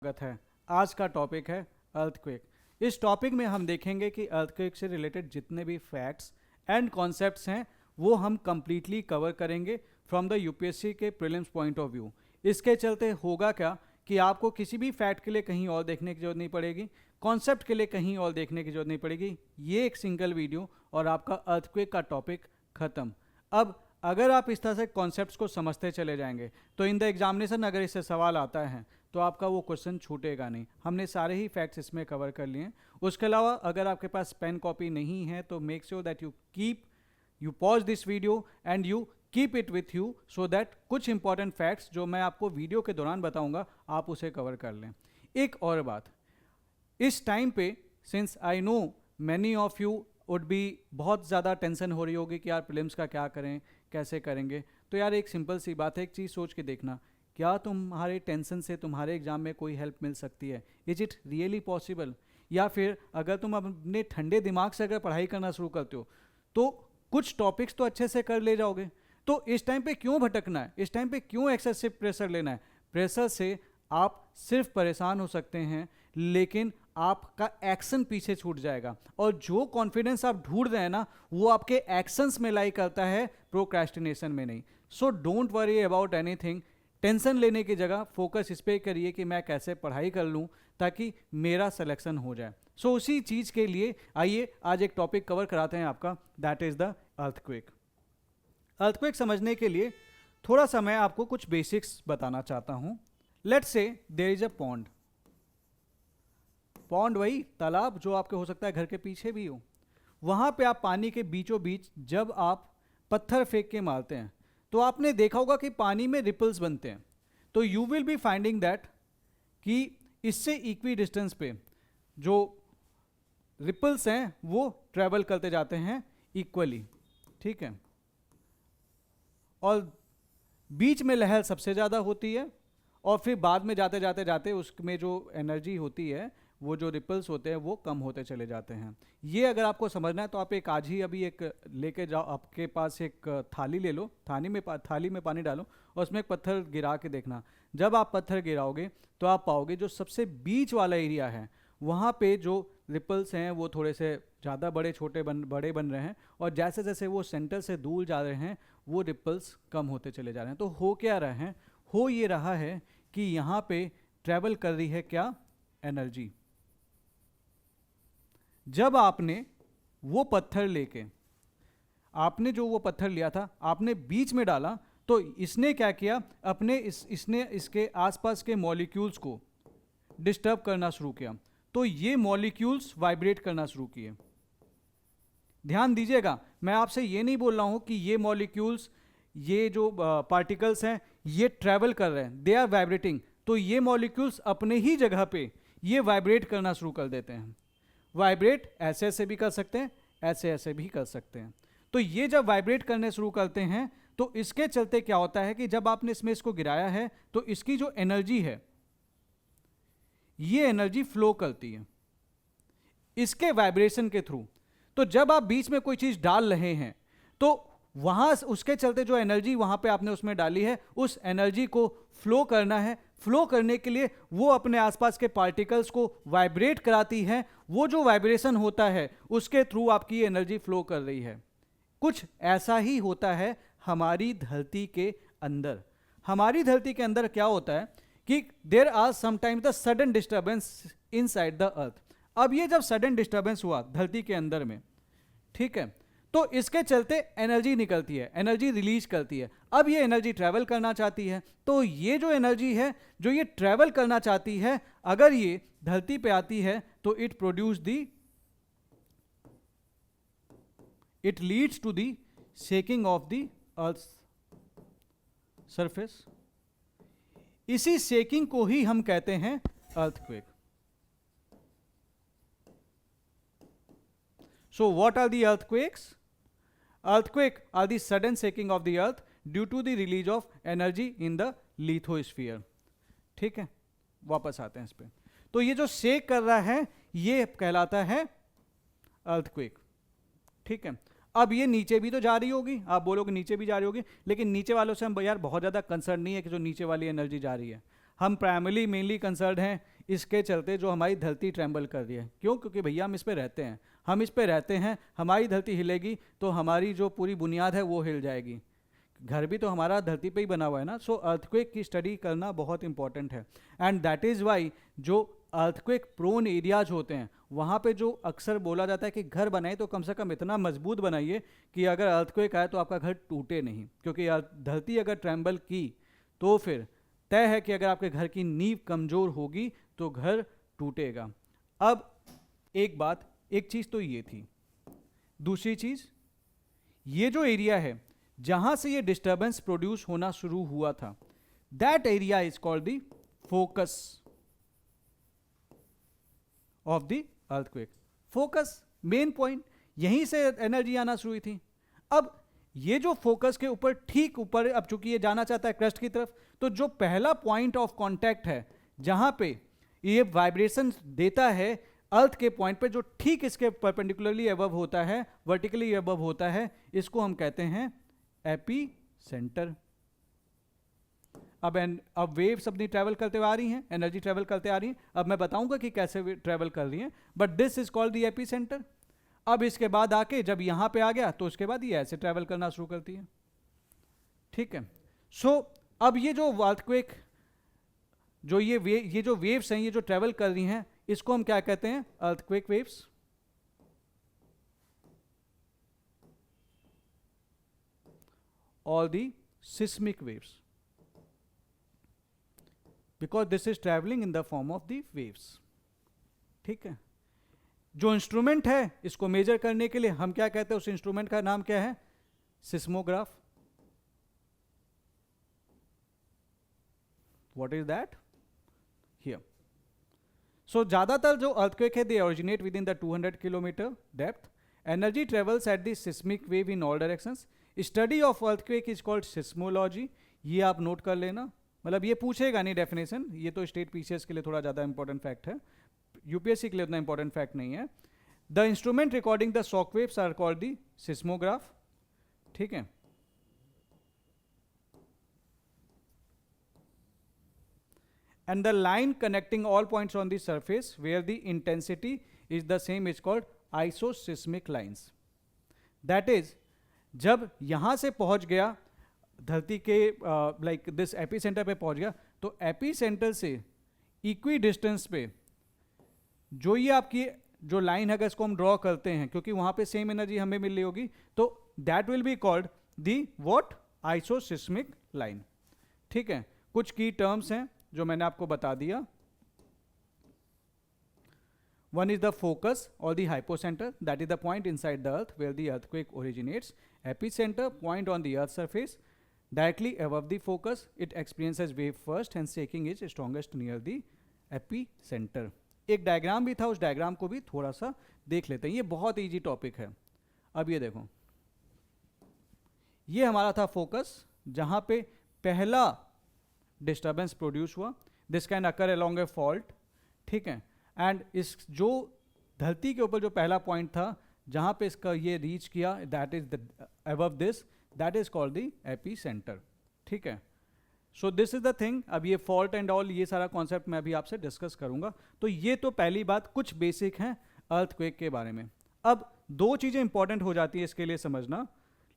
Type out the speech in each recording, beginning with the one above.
स्वागत है। आज का टॉपिक है अर्थक्वेक। इस टॉपिक में हम देखेंगे कि अर्थक्वेक से रिलेटेड जितने भी फैक्ट्स एंड कॉन्सेप्ट्स हैं वो हम कंप्लीटली कवर करेंगे फ्रॉम द यूपीएससी के प्रीलिम्स पॉइंट ऑफ व्यू। इसके चलते होगा क्या कि आपको किसी भी फैक्ट के लिए कहीं और देखने की जरूरत नहीं पड़ेगी, कॉन्सेप्ट के लिए कहीं और देखने की जरूरत नहीं पड़ेगी। ये एक सिंगल वीडियो और आपका अर्थक्वेक का टॉपिक खत्म। अब अगर आप इस तरह से कॉन्सेप्ट्स को समझते चले जाएंगे तो इन द एग्जामिनेशन अगर इससे सवाल आता है तो आपका वो क्वेश्चन छूटेगा नहीं। हमने सारे ही फैक्ट्स इसमें कवर कर लिए हैं। उसके अलावा अगर आपके पास पेन कॉपी नहीं है तो make sure that you pause this video and you keep it with you so that कुछ इंपॉर्टेंट फैक्ट्स जो मैं आपको वीडियो के दौरान बताऊंगा आप उसे कवर कर लें। एक और बात, इस टाइम पे since I know many of you would be बहुत ज़्यादा टेंशन हो रही होगी कि यार प्रीलिम्स का क्या करें, कैसे करेंगे। तो यार एक सिंपल सी बात है, एक चीज़ सोच के देखना, क्या तुम्हारे टेंशन से तुम्हारे एग्जाम में कोई हेल्प मिल सकती है? Is it really possible? या फिर अगर तुम अपने ठंडे दिमाग से अगर पढ़ाई करना शुरू करते हो तो कुछ टॉपिक्स तो अच्छे से कर ले जाओगे। तो इस टाइम पे क्यों भटकना है, इस टाइम पे क्यों एक्सेसिव प्रेशर लेना है? प्रेशर से आप सिर्फ परेशान हो सकते हैं लेकिन आपका एक्शन पीछे छूट जाएगा। और जो कॉन्फिडेंस आप ढूंढ रहे हैं ना वो आपके एक्शंस में लाई करता है, प्रोक्रेस्टिनेशन में नहीं। So don't worry about anything. Tension लेने की जगह फोकस इस पे करिए कि मैं कैसे पढ़ाई कर लूँ ताकि मेरा सिलेक्शन हो जाए। सो उसी चीज़ के लिए आइए आज एक टॉपिक कवर कराते हैं आपका, that is the earthquake. Earthquake समझने के लिए थोड़ा सा मैं आपको कुछ बेसिक्स बताना चाहता हूँ। Let's say there is a pond. Pond वही तालाब जो आपके हो सकता है घर के पीछे भी हो। वहाँ पे आप पानी के बीचों बीच जब आप पत्थर फेंक के मारते हैं तो आपने देखा होगा कि पानी में रिपल्स बनते हैं। तो you will be finding that कि इससे इक्वी डिस्टेंस पे जो रिपल्स हैं वो ट्रेवल करते जाते हैं इक्वली, ठीक है। और बीच में लहर सबसे ज़्यादा होती है और फिर बाद में जाते जाते जाते उसमें जो एनर्जी होती है, वो जो रिपल्स होते हैं वो कम होते चले जाते हैं। ये अगर आपको समझना है तो आप एक आज ही अभी एक लेके जाओ, आपके पास एक थाली ले लो, थाली में पानी डालो और उसमें एक पत्थर गिरा के देखना। जब आप पत्थर गिराओगे तो आप पाओगे जो सबसे बीच वाला एरिया है वहाँ पे जो रिपल्स हैं वो थोड़े से ज़्यादा बड़े बन रहे हैं और जैसे जैसे वो सेंटर से दूर जा रहे हैं वो रिपल्स कम होते चले जा रहे हैं। तो हो क्या रहा है, हो ये रहा है कि यहाँ पे ट्रैवल कर रही है क्या, एनर्जी। जब आपने वो पत्थर लेके आपने जो वो पत्थर लिया था आपने बीच में डाला तो इसने क्या किया, इसने इसके आसपास के मॉलिक्यूल्स को डिस्टर्ब करना शुरू किया। तो ये मॉलिक्यूल्स वाइब्रेट करना शुरू किए। ध्यान दीजिएगा, मैं आपसे ये नहीं बोल रहा हूं कि ये मॉलिक्यूल्स, ये जो पार्टिकल्स हैं ये ट्रैवल कर रहे हैं, दे आर वाइब्रेटिंग। तो ये मॉलिक्यूल्स अपने ही जगह पे ये वाइब्रेट करना शुरू कर देते हैं। वाइब्रेट ऐसे ऐसे भी कर सकते हैं, ऐसे ऐसे भी कर सकते हैं। तो ये जब वाइब्रेट करने शुरू करते हैं तो इसके चलते क्या होता है कि जब आपने इसमें इसको गिराया है तो इसकी जो एनर्जी है ये एनर्जी फ्लो करती है इसके वाइब्रेशन के थ्रू। तो जब आप बीच में कोई चीज डाल रहे हैं तो वहां उसके चलते जो एनर्जी वहां पे आपने उसमें डाली है उस एनर्जी को फ्लो करना है। फ्लो करने के लिए वो अपने आसपास के पार्टिकल्स को वाइब्रेट कराती है। वो जो वाइब्रेशन होता है उसके थ्रू आपकी एनर्जी फ्लो कर रही है। कुछ ऐसा ही होता है हमारी धरती के अंदर। हमारी धरती के अंदर क्या होता है कि there are sometimes the sudden disturbance inside the earth. अब ये जब सडन डिस्टर्बेंस हुआ धरती के अंदर में, ठीक है, तो इसके चलते एनर्जी निकलती है, एनर्जी रिलीज करती है। अब ये एनर्जी ट्रैवल करना चाहती है। तो ये जो एनर्जी है जो ये ट्रैवल करना चाहती है, अगर ये धरती पे आती है तो it leads to the shaking of the earth surface. इसी शेकिंग को ही हम कहते हैं earthquake. So what are the earthquakes? Earthquake are the sudden shaking of the earth due to the release of energy in the lithosphere. ठीक है, वापस आते हैं इस पे। तो ये जो शेक कर रहा है ये कहलाता है अर्थक्वेक, ठीक है। अब ये नीचे भी तो जा रही होगी, आप बोलोगे नीचे भी जा रही होगी, लेकिन नीचे वालों से हम यार बहुत ज़्यादा कंसर्न नहीं है कि जो नीचे वाली एनर्जी जा रही है। हम प्राइमरली मेनली कंसर्न हैं इसके चलते जो हमारी धरती ट्रैम्बल कर रही है। क्यों? क्योंकि भैया हम इस पे रहते हैं, हम इस पे रहते हैं, हमारी धरती हिलेगी तो हमारी जो पूरी बुनियाद है वो हिल जाएगी। घर भी तो हमारा धरती पे ही बना हुआ है ना। सो अर्थक्वेक की स्टडी करना बहुत इंपॉर्टेंट है। एंड दैट इज़ वाई जो अर्थक्वेक प्रोन एरियाज होते हैं वहाँ पे जो अक्सर बोला जाता है कि घर बनाए तो कम से कम इतना मजबूत बनाइए कि अगर अर्थक्वेक आए तो आपका घर टूटे नहीं, क्योंकि धरती अगर ट्रैम्बल की तो फिर तय है कि अगर आपके घर की नींव कमज़ोर होगी तो घर टूटेगा। अब एक चीज़ तो ये थी। दूसरी चीज़, ये जो एरिया है जहाँ से ये डिस्टर्बेंस प्रोड्यूस होना शुरू हुआ था, that area is called the focus of the earthquake. Focus, main point, यहीं से एनर्जी आना शुरू हुई थी। अब ये जो फोकस के ऊपर, ठीक ऊपर, अब चूंकि ये जाना चाहता है क्रस्ट की तरफ, तो जो पहला पॉइंट ऑफ कांटेक्ट है जहां पे ये वाइब्रेशन देता है अर्थ के पॉइंट पे, जो ठीक इसके परपेंडिकुलरली अबव होता है, वर्टिकली अबव होता है, इसको हम कहते हैं एपी सेंटर। अब वेव्स अपनी ट्रैवल करते हुए आ रही हैं, एनर्जी ट्रैवल करते आ रही है। अब मैं बताऊंगा कि कैसे ट्रैवल कर रही हैं, but this is called the AP centre. अब इसके बाद आके जब यहां पे आ गया तो उसके बाद ये ऐसे ट्रैवल करना शुरू करती है। ठीक है। सो अब ये जो अर्थक्वेक, जो ये जो वेव्स हैं, ये जो ट्रैवल कर रही हैं, इसको हम क्या कहते हैं? Earthquake waves. और the seismic waves, because this is travelling in the form of the waves. ठीक है। जो इंस्ट्रूमेंट है इसको मेजर करने के लिए हम क्या कहते हैं? उस इंस्ट्रूमेंट का नाम क्या है? Seismograph. What is that? Here. So ज्यादातर जो अर्थक्वेक है, they originate with in the 200 kilometre depth. Energy travels at the seismic wave in all directions. Study of earthquake is called seismology. ये आप नोट कर लेना, मतलब ये पूछेगा नहीं डेफिनेशन, ये तो स्टेट पीसीएस के लिए थोड़ा ज़्यादा इंपॉर्टेंट फैक्ट है, यूपीएससी के लिए उतना इंपॉर्टेंट फैक्ट नहीं है। The instrument recording the shock waves are called the seismograph. ठीक है। And the line connecting all points on the surface where the intensity is the same is called isoseismic lines. That is, जब यहां से पहुंच गया धरती के like this AP centre पे पहुंच गया, तो एपी सेंटर से इक्वी डिस्टेंस पे जो ये आपकी जो लाइन है, अगर इसको हम ड्रॉ करते हैं, क्योंकि वहां पे सेम एनर्जी हमें मिल रही होगी, तो that will be called the what? Isoseismic line. ठीक है। कुछ की टर्म्स हैं जो मैंने आपको बता दिया। One is the focus or the hypocenter, that is the point inside the earth where the earthquake originates. Epicenter, point on the earth's surface directly above the focus. It experiences wave first and shaking is strongest near the epicenter. एक diagram भी था, उस diagram को भी थोड़ा सा देख लेते हैं, ये बहुत इजी टॉपिक है। अब ये देखो, ये हमारा था फोकस जहां पे पहला डिस्टर्बेंस प्रोड्यूस हुआ। This can occur along A fault. ठीक है। एंड इस जो धरती के ऊपर जो पहला पॉइंट था जहां पे इसका ये रीच किया, that is the above this, that is called the AP centre. ठीक है। So this is the thing. अब ये फॉल्ट एंड ऑल, ये सारा कॉन्सेप्ट मैं अभी आपसे डिस्कस करूंगा। तो ये तो पहली बात, कुछ बेसिक हैं अर्थक्वेक के बारे में। अब दो चीजें इंपॉर्टेंट हो जाती है इसके लिए समझना।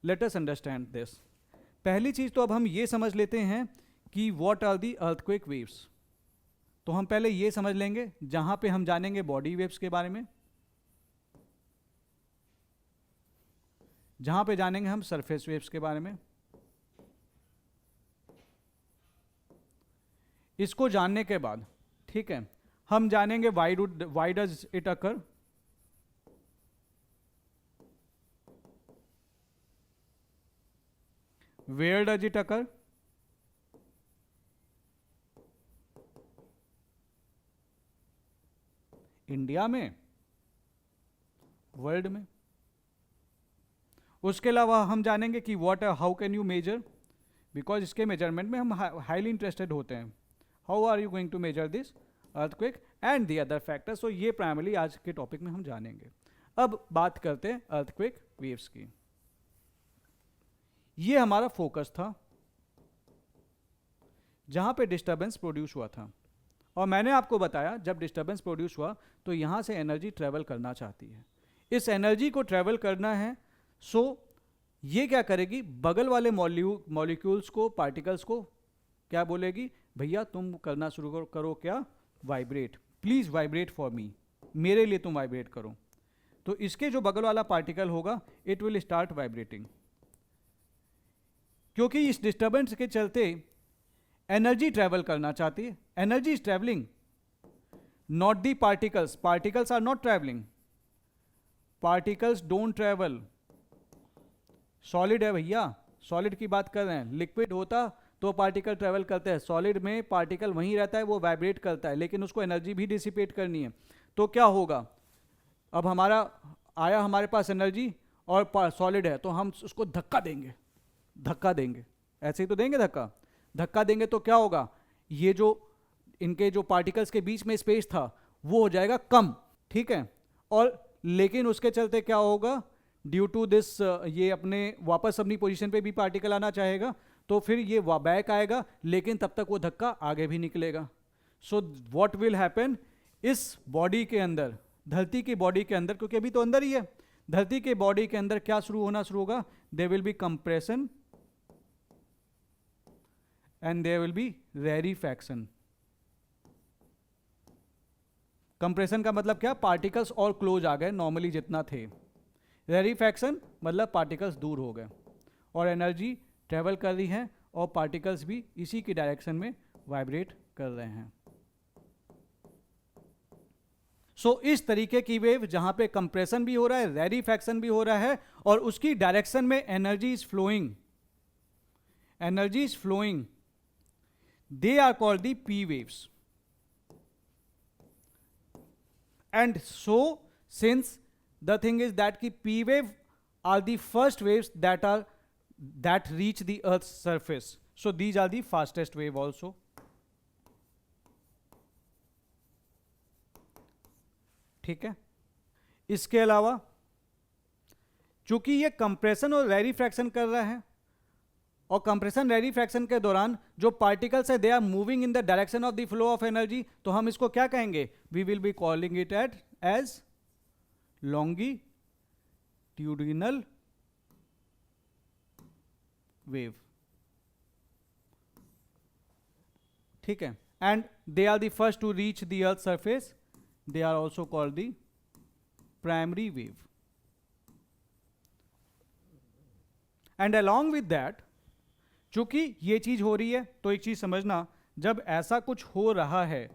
Let us understand this. पहली चीज तो अब हम ये समझ लेते हैं कि what are the earthquake waves. तो हम पहले ये समझ लेंगे, जहां पे हम जानेंगे बॉडी वेव्स के बारे में, जहां पे जानेंगे हम सरफेस वेव्स के बारे में। इसको जानने के बाद, ठीक है, हम जानेंगे why does it occur, where does it occur, India में, वर्ल्ड में। उसके अलावा हम जानेंगे कि how can you measure, because इसके मेजरमेंट में हम हाईली इंटरेस्टेड होते हैं। How are you going to measure this earthquake and the other factors. तो ये प्राइमरली आज के टॉपिक में हम जानेंगे। अब बात करते हैं अर्थक्वेक वेव्स की। ये हमारा फोकस था जहां पे डिस्टर्बेंस प्रोड्यूस हुआ था। और मैंने आपको बताया जब डिस्टर्बेंस प्रोड्यूस हुआ तो यहाँ से एनर्जी ट्रेवल करना चाहती है, इस एनर्जी को ट्रेवल करना है। सो ये क्या करेगी, बगल वाले मॉलिक्यूल्स को, पार्टिकल्स को क्या बोलेगी, भैया तुम करना शुरू करो क्या, vibrate, please vibrate for me, मेरे लिए तुम वाइब्रेट करो। तो इसके जो बगल वाला पार्टिकल होगा इट विल स्टार्ट वाइब्रेटिंग, क्योंकि इस डिस्टर्बेंस के चलते एनर्जी ट्रेवल करना चाहती है। Energy is travelling, not the particles, particles are not travelling, particles don't travel. Solid है भैया, सॉलिड की बात कर रहे हैं, लिक्विड होता तो पार्टिकल ट्रेवल करते हैं, सॉलिड में पार्टिकल वहीं रहता है, वो वाइब्रेट करता है, लेकिन उसको एनर्जी भी डिसिपेट करनी है। तो क्या होगा, अब हमारा आया हमारे पास एनर्जी और सॉलिड है, तो हम उसको धक्का देंगे, धक्का देंगे, ऐसे ही तो देंगे धक्का, धक्का देंगे तो क्या होगा, ये जो इनके जो पार्टिकल्स के बीच में स्पेस था वो हो जाएगा कम, ठीक है। और लेकिन उसके चलते क्या होगा, ड्यू टू दिस ये अपने वापस अपनी पोजीशन पे भी पार्टिकल आना चाहेगा, तो फिर ये बैक आएगा, लेकिन तब तक वो धक्का आगे भी निकलेगा। सो व्हाट विल हैपन, इस बॉडी के अंदर, धरती की बॉडी के अंदर, क्योंकि अभी तो अंदर ही है, धरती के बॉडी के अंदर क्या शुरू होगा, there will be compression and there will be rarefaction. Compression का मतलब क्या, पार्टिकल्स और क्लोज आ गए नॉर्मली जितना थे। रेरिफैक्शन मतलब पार्टिकल्स दूर हो गए और एनर्जी ट्रेवल कर रही है और पार्टिकल्स भी इसी की डायरेक्शन में वाइब्रेट कर रहे हैं। सो इस तरीके की वेव जहां पे कंप्रेशन भी हो रहा है, रेरिफैक्शन भी हो रहा है, और उसकी डायरेक्शन में energy is flowing, energy is flowing, they are called the P waves. And so since the thing is that ki P wave are the first waves that reach the earth's surface, so these are the fastest wave also. ठीक है, इसके अलावा चूंकि ये compression और रेरिफैक्शन कर रहा है, और कंप्रेशन रेरिफैक्शन के दौरान जो पार्टिकल्स है they are moving in the direction of the flow of energy, तो हम इसको क्या कहेंगे, we will be calling it as longitudinal wave, ठीक है। And they are the first to reach the earth surface, they are also called the primary wave. And along with that, चूंकि ये चीज हो रही है, तो एक चीज समझना, जब ऐसा कुछ हो रहा है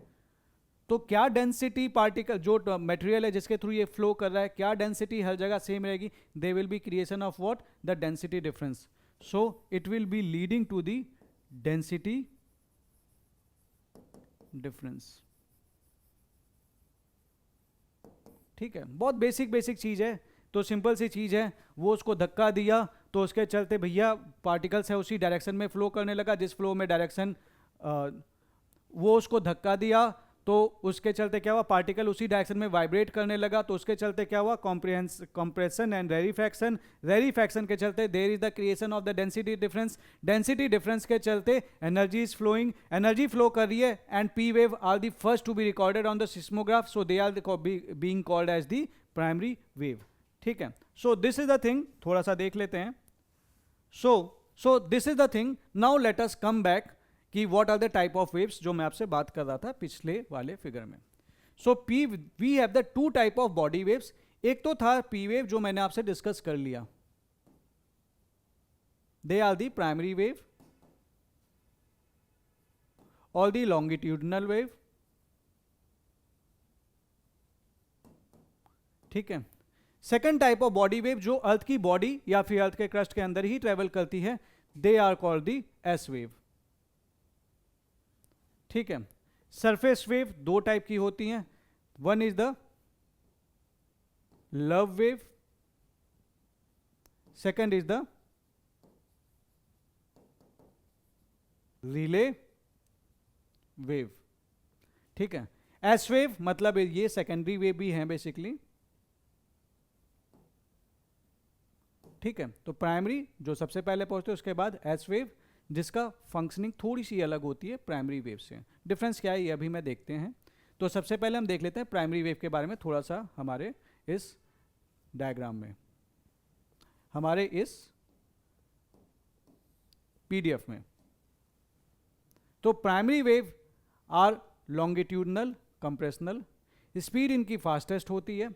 तो क्या डेंसिटी पार्टिकल जो मटेरियल है जिसके थ्रू ये फ्लो कर रहा है, क्या डेंसिटी हर जगह सेम रहेगी, they will be creation of what, the density difference. So it will be leading to the density difference, ठीक है। बहुत बेसिक चीज है, तो सिंपल सी चीज है, वो उसको धक्का दिया तो उसके चलते भैया पार्टिकल्स है उसी डायरेक्शन में फ्लो करने लगा, जिस फ्लो में डायरेक्शन वो उसको धक्का दिया तो उसके चलते क्या हुआ, पार्टिकल उसी डायरेक्शन में वाइब्रेट करने लगा, तो उसके चलते क्या हुआ, कंप्रेशन एंड रेरिफैक्शन, रेरिफैक्शन के चलते there is the creation of the density difference, density difference के चलते energy is flowing, energy flow कर रही है, and P wave are the first to be recorded on the seismograph, so they are being called as the primary wave, ठीक है। So this is the thing, थोड़ा सा देख लेते हैं। So this is the thing, now let us come back कि what are the type of waves जो मैं आपसे बात कर रहा था पिछले वाले फिगर में। So P we have the two type of body waves, एक तो था पी वेव जो मैंने आपसे डिस्कस कर लिया, they are the primary wave और द लॉन्गिट्यूडिनल वेव, ठीक है। Second type of body wave जो अर्थ की बॉडी या फिर अर्थ के क्रस्ट के अंदर ही ट्रेवल करती है, they are called the S wave, ठीक है। सरफेस वेव दो टाइप की होती हैं, one is the love wave, second is the Rayleigh wave, ठीक है। एस वेव मतलब ये सेकेंडरी वेव भी है बेसिकली, ठीक है। तो प्राइमरी जो सबसे पहले पहुंचते हैं, उसके बाद एस वेव, जिसका फंक्शनिंग थोड़ी सी अलग होती है प्राइमरी वेव से। डिफरेंस क्या है ये अभी मैं देखते हैं। तो सबसे पहले हम देख लेते हैं प्राइमरी वेव के बारे में थोड़ा सा हमारे इस डायग्राम में, हमारे इस पीडीएफ में। तो primary wave are longitudinal compressional, speed इनकी फास्टेस्ट होती है।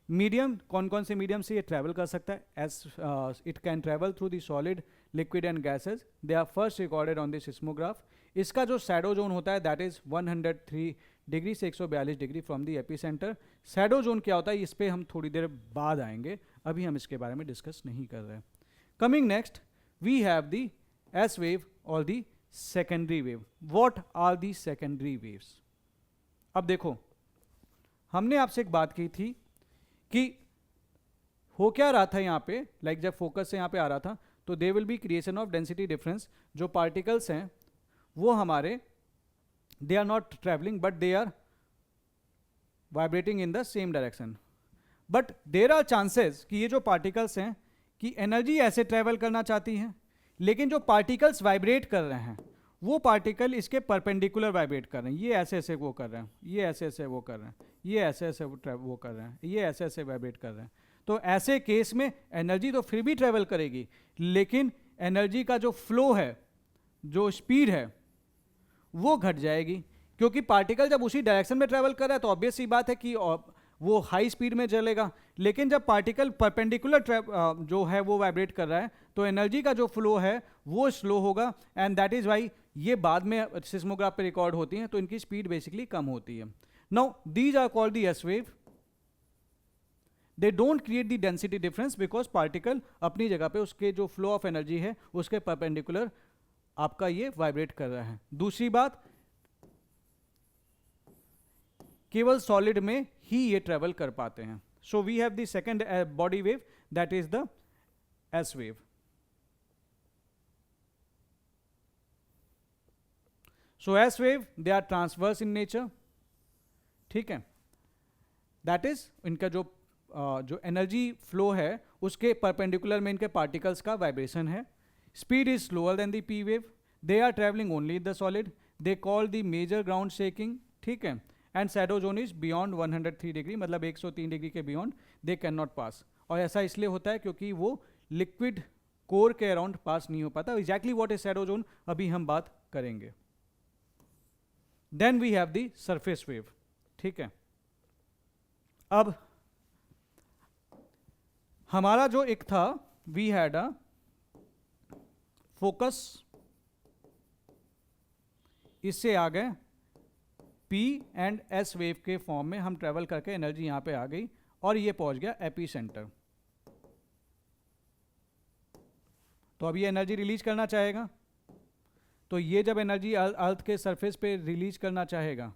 मीडियम, कौन कौन से मीडियम से ये ट्रैवल कर सकता है? As it can travel through the solid, liquid and gases. They are first recorded on the seismograph. इसका जो शैडो जोन होता है दैट इज 103 डिग्री से 142 degree from the epicentre. Shadow zone क्या होता है इस पे हम थोड़ी देर बाद आएंगे, अभी हम इसके बारे में डिस्कस नहीं कर रहे हैं। Coming next we have the S wave और the secondary wave. What are the secondary waves? अब देखो, हमने आपसे एक बात की थी कि हो क्या रहा था यहाँ पे, लाइक जब फोकस से यहाँ पे आ रहा था तो they will be creation of density difference. जो पार्टिकल्स हैं वो हमारे they are not travelling but they are vibrating in the same direction. But there are chances कि ये जो पार्टिकल्स हैं कि एनर्जी ऐसे ट्रेवल करना चाहती हैं, लेकिन जो पार्टिकल्स वाइब्रेट कर रहे हैं वो पार्टिकल इसके परपेंडिकुलर वाइब्रेट कर रहे हैं। ये ऐसे ऐसे वो कर रहे हैं, ये ऐसे ऐसे वो कर रहे हैं, ये ऐसे ऐसे वो कर रहे हैं, ये ऐसे ऐसे वाइब्रेट कर रहे हैं। तो ऐसे केस में एनर्जी तो फिर भी ट्रेवल करेगी, लेकिन एनर्जी का जो फ्लो है, जो स्पीड है, वो घट जाएगी। क्योंकि पार्टिकल जब उसी डायरेक्शन में ट्रेवल कर रहा है तो ऑब्वियस सी बात है कि वो हाई स्पीड में चलेगा। लेकिन जब पार्टिकल परपेंडिकुलर जो है वो वाइब्रेट कर रहा है तो एनर्जी का जो फ्लो है वो स्लो होगा। एंड दैट इज वाई ये बाद में सिस्मोग्राफ पे रिकॉर्ड होती हैं तो इनकी स्पीड बेसिकली कम होती है। Now these are called the S wave. They don't create the density difference because particle अपनी जगह पे उसके जो फ्लो ऑफ एनर्जी है उसके परपेंडिकुलर आपका ये वाइब्रेट कर रहा है। दूसरी बात, केवल सॉलिड में ही ये ट्रेवल कर पाते हैं। So we have the second body wave that is the S wave. So S wave they are transverse in nature, ठीक है। दैट इज इनका जो एनर्जी फ्लो है उसके परपेंडिकुलर में इनके पार्टिकल्स का वाइब्रेशन है। Speed is slower than the P wave. They are travelling only the solid. They call the major ground shaking, ठीक है। And shadow zone is beyond 103 degree, मतलब 103 डिग्री के beyond they can not pass. और ऐसा इसलिए होता है क्योंकि वो लिक्विड कोर के अराउंड पास नहीं हो पाता। Exactly what is shadow zone अभी हम बात करेंगे। Then we have the surface wave, ठीक है। अब हमारा जो एक था वी हैड अ फोकस, इससे आ गए पी एंड एस वेव के फॉर्म में हम ट्रेवल करके एनर्जी यहां पे आ गई और ये पहुंच गया एपी सेंटर। तो अब ये एनर्जी रिलीज करना चाहेगा, तो ये जब एनर्जी अर्थ के सरफेस पे रिलीज करना चाहेगा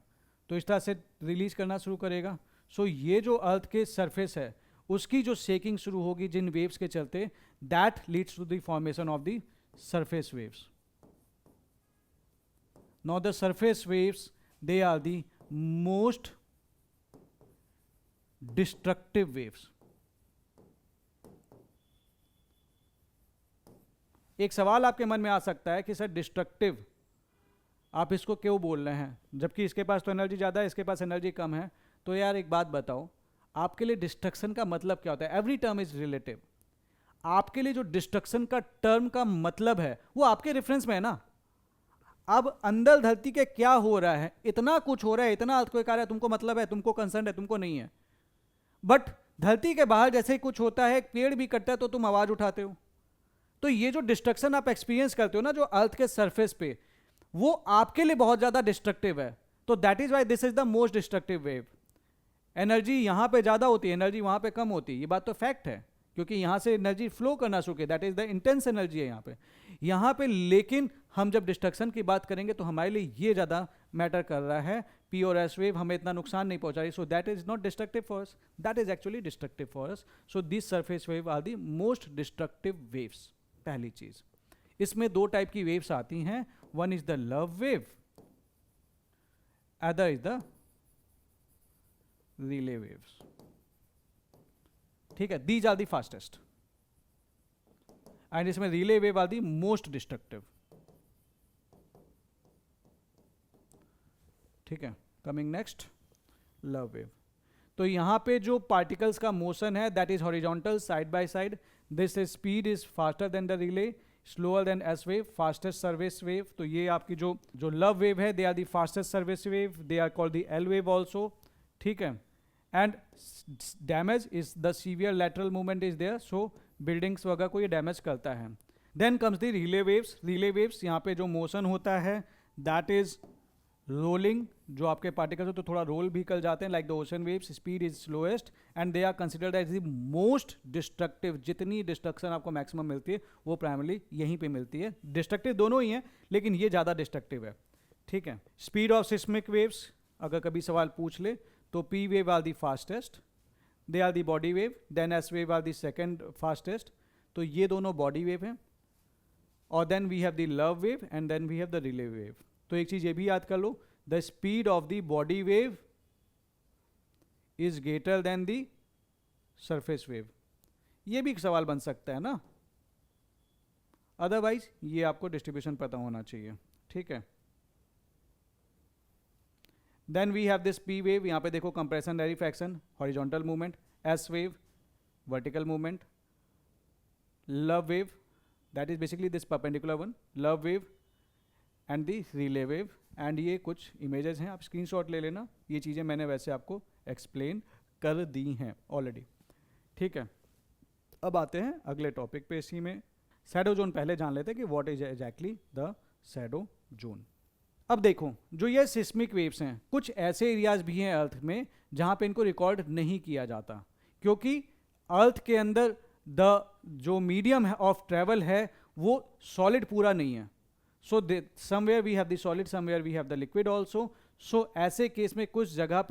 तो इस तरह से रिलीज करना शुरू करेगा। सो ये जो अर्थ के सरफेस है उसकी जो शेकिंग शुरू होगी जिन वेव्स के चलते, that leads to the formation of the surface waves. Now the surface waves they are the most destructive waves। एक सवाल आपके मन में आ सकता है कि सर डिस्ट्रक्टिव आप इसको क्यों बोल रहे हैं, जबकि इसके पास तो एनर्जी ज़्यादा है, इसके पास एनर्जी कम है। तो यार एक बात बताओ, आपके लिए डिस्ट्रक्शन का मतलब क्या होता है? Every term is relative. आपके लिए जो डिस्ट्रक्शन का टर्म का मतलब है वो आपके रेफरेंस में है ना। अब अंदर धरती के क्या हो रहा है, इतना कुछ हो रहा है, इतना अर्थक्वेक आ रहा है, तुमको मतलब है, तुमको कंसर्न है, तुमको नहीं है। बट धरती के बाहर जैसे ही कुछ होता है, पेड़ भी कटता है तो तुम आवाज उठाते हो। तो ये जो डिस्ट्रक्शन आप एक्सपीरियंस करते हो ना जो अर्थ के सरफेस पे, वो आपके लिए बहुत ज्यादा डिस्ट्रक्टिव है। तो that is why this is the most destructive wave. Energy यहां पे ज्यादा होती है, एनर्जी वहां पे कम होती है, ये बात तो फैक्ट है, क्योंकि यहां से एनर्जी फ्लो करना शुरू, that is the intense energy है यहाँ पे। लेकिन हम जब डिस्ट्रक्शन की बात करेंगे तो हमारे लिए ये ज़्यादा मैटर कर रहा है। पी और एस वेव हमें इतना नुकसान नहीं पहुंचा रही, so that is not destructive for us, that is actually destructive for us. So this surface wave are the most destructive waves. पहली चीज, इसमें दो टाइप की वेव्स आती हैं, one is the love wave, other is the Rayleigh waves, ठीक है। These are the fastest and इसमें Rayleigh wave are the most destructive. ठीक है, कमिंग नेक्स्ट, लव वेव। तो यहाँ पे जो पार्टिकल्स का मोशन है that is horizontal side by side, this speed is faster than the Rayleigh, slower than S wave, fastest surface wave. तो ये आपकी जो लव वेव है, they are the fastest surface wave, they are called the L wave also, ठीक है। And damage is the severe lateral movement is there, so buildings वगैरह को ये डैमेज करता है। Then comes the Rayleigh waves. Rayleigh waves, यहाँ पे जो मोशन होता है दैट इज रोलिंग, जो आपके पार्टिकल्स हो तो थोड़ा रोल भी कर जाते हैं, like the ocean waves, speed is slowest and they are considered as the most destructive. जितनी डिस्ट्रक्शन आपको मैक्सिमम मिलती है वो प्राइमरली यहीं पे मिलती है। डिस्ट्रक्टिव दोनों ही हैं लेकिन ये ज़्यादा डिस्ट्रक्टिव है, ठीक है। स्पीड ऑफ सिस्मिक वेव्स, अगर कभी सवाल पूछ ले तो P wave are the fastest, they are the body wave, then S wave are the second fastest. तो ये दोनों बॉडी वेव हैं, और then we have the love wave and then we have the Rayleigh wave. तो एक चीज ये भी याद कर लो, the speed of the body wave is greater than the surface wave. ये भी एक सवाल बन सकता है ना, अदरवाइज ये आपको डिस्ट्रीब्यूशन पता होना चाहिए, ठीक है। Then we have this P wave, यहाँ पे देखो compression rarefaction, horizontal movement, S wave vertical movement, love wave that is basically this perpendicular one, love wave and the Rayleigh wave. And ये कुछ इमेजेस हैं, आप स्क्रीनशॉट ले लेना, ये चीज़ें मैंने वैसे आपको एक्सप्लेन कर दी हैं ऑलरेडी, ठीक है। अब आते हैं अगले टॉपिक पे, इसी में शैडो जोन पहले जान लेते हैं कि what is exactly the shadow zone. अब देखो, जो ये सिस्मिक वेव्स हैं, कुछ ऐसे एरियाज भी हैं अर्थ में जहाँ पे इनको रिकॉर्ड नहीं किया जाता, क्योंकि अर्थ के अंदर जो मीडियम ऑफ ट्रेवल है वो सॉलिड पूरा नहीं है। So somewhere we have the solid, somewhere we have the liquid also. सो ऐसे केस में कुछ जगह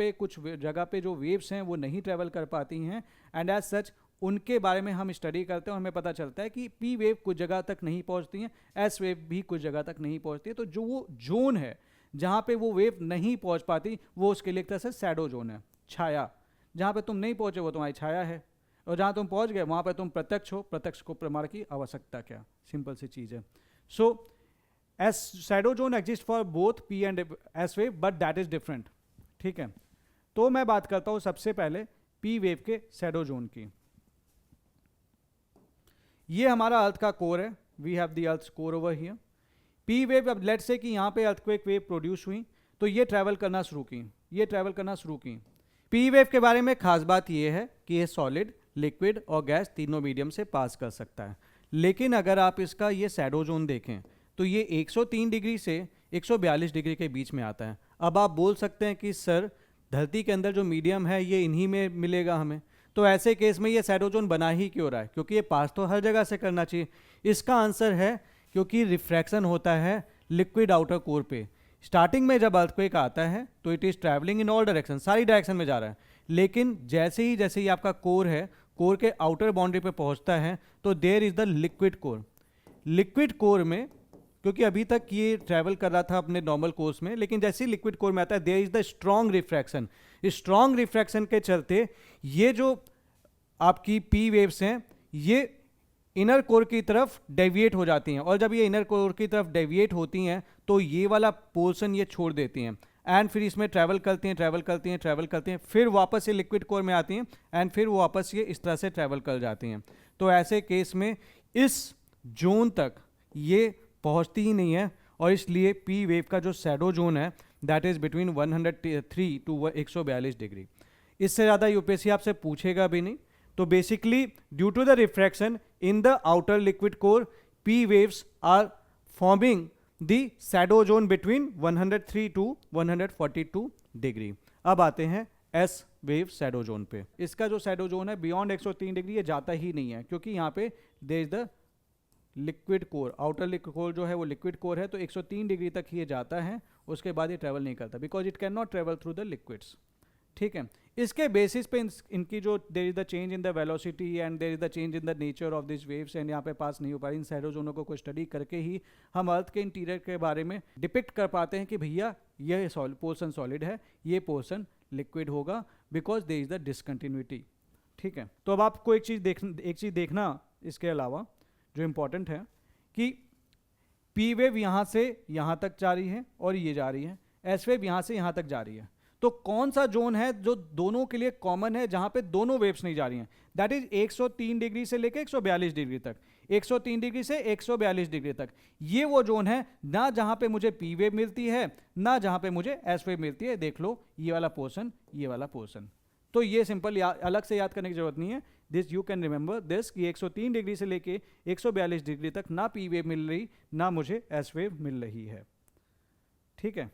पे जो वेव्स हैं वो नहीं ट्रेवल कर पाती हैं, एंड एज सच उनके बारे में हम स्टडी करते हैं और हमें पता चलता है कि पी वेव कुछ जगह तक नहीं पहुंचती हैं, एस वेव भी कुछ जगह तक नहीं पहुंचती है। तो जो वो जोन है जहाँ पे वो वेव नहीं पहुंच पाती, वो उसके लिए एक तरह से शैडो जोन है, छाया। जहाँ पे तुम नहीं पहुंचे वो तुम्हारी छाया है, और जहाँ तुम पहुंच गए वहाँ पे तुम प्रत्यक्ष हो। प्रत्यक्ष को प्रमाण की आवश्यकता क्या, सिंपल सी चीज़ है। So S shadow zone exist for both P and S wave, but that is different, ठीक है। तो मैं बात करता हूँ सबसे पहले पी वेव के शैडो जोन की। ये हमारा अर्थ का कोर है, we have the earth core over here. P wave, अब लेट्स से कि यहाँ पे अर्थक्वेक वेव प्रोड्यूस हुई तो ये ट्रैवल करना शुरू की। पी वेव के बारे में खास बात ये है कि ये सॉलिड, लिक्विड और गैस तीनों मीडियम से पास कर सकता है। लेकिन अगर आप इसका ये शैडो जोन देखें तो ये 103 डिग्री से 142 डिग्री के बीच में आता है। अब आप बोल सकते हैं कि सर धरती के अंदर जो मीडियम है ये इन्हीं में मिलेगा हमें, तो ऐसे केस में ये शैडो जोन बना ही क्यों रहा है, क्योंकि ये पास तो हर जगह से करना चाहिए। इसका आंसर है क्योंकि रिफ्रैक्शन होता है लिक्विड आउटर कोर पे। स्टार्टिंग में जब अर्थक्वेक आता है तो it is travelling in all direction, सारी डायरेक्शन में जा रहा है। लेकिन जैसे ही आपका कोर है, कोर के आउटर बाउंड्री पे पहुंचता है तो there is the liquid core. Liquid core में, क्योंकि अभी तक ये ट्रैवल कर रहा था अपने नॉर्मल कोर्स में, लेकिन जैसे ही लिक्विड कोर में आता है there is the strong refraction. Strong refraction के चलते ये जो आपकी पी वेव्स हैं ये इनर कोर की तरफ डेविएट हो जाती हैं, और जब ये इनर कोर की तरफ डेविएट होती हैं तो ये वाला पोर्शन ये छोड़ देती हैं, एंड फिर इसमें ट्रैवल करती हैं, फिर वापस ये लिक्विड कोर में आती हैं, एंड फिर वापस ये इस तरह से ट्रैवल कर जाती हैं। तो ऐसे केस में इस जोन तक ये पहुंचती ही नहीं है, और इसलिए पी वेव का जो शैडो जोन है that is between 103 to 142 degree. इससे ज़्यादा यूपीएससी आपसे पूछेगा भी नहीं। तो basically due to the refraction in the outer liquid core, P waves are forming the shadow zone between 103 to 142 degree. अब आते हैं एस वेव शैडो जोन पे। इसका जो शैडो जोन है बियॉन्ड 103 डिग्री ये जाता ही नहीं है, क्योंकि यहाँ पे there is the liquid core, outer liquid core जो है वो लिक्विड कोर है, तो 103 डिग्री तक ये जाता है, उसके बाद ये ट्रैवल नहीं करता, because it can not travel through the liquids, ठीक है। इसके बेसिस पे इनकी जो there is the change in the velocity and there is the change in the nature of this waves, एंड यहाँ पे पास नहीं हो पा रही। इन शैडो जोनों को स्टडी करके ही हम अर्थ के इंटीरियर के बारे में डिपिक्ट कर पाते हैं कि भैया ये पोर्शन सॉलिड है, ये पोर्शन लिक्विड होगा, because there is the discontinuity, ठीक है। तो अब आपको एक चीज़ देखना इसके अलावा जो इम्पॉर्टेंट है कि पी वेव यहाँ से यहाँ तक जा रही है और ये जा रही है, एस वेव यहाँ से यहाँ तक जा रही है। तो कौन सा जोन है जो दोनों के लिए कॉमन है, जहां पे दोनों वेव्स नहीं जा रही हैं? दैट इज 103 डिग्री से लेके 142 डिग्री तक, 103 डिग्री से 142 डिग्री तक। ये वो जोन है ना जहां पे मुझे पी वेव मिलती है, ना जहां पे मुझे एस वेव मिलती है। देख लो ये वाला पोर्शन, ये वाला पोर्शन। तो ये सिंपल अलग से याद करने की जरूरत नहीं है। This you can remember this कि 103 डिग्री से लेके 142 डिग्री तक ना पी वेव मिल रही, ना मुझे एस वेव मिल रही है। ठीक है।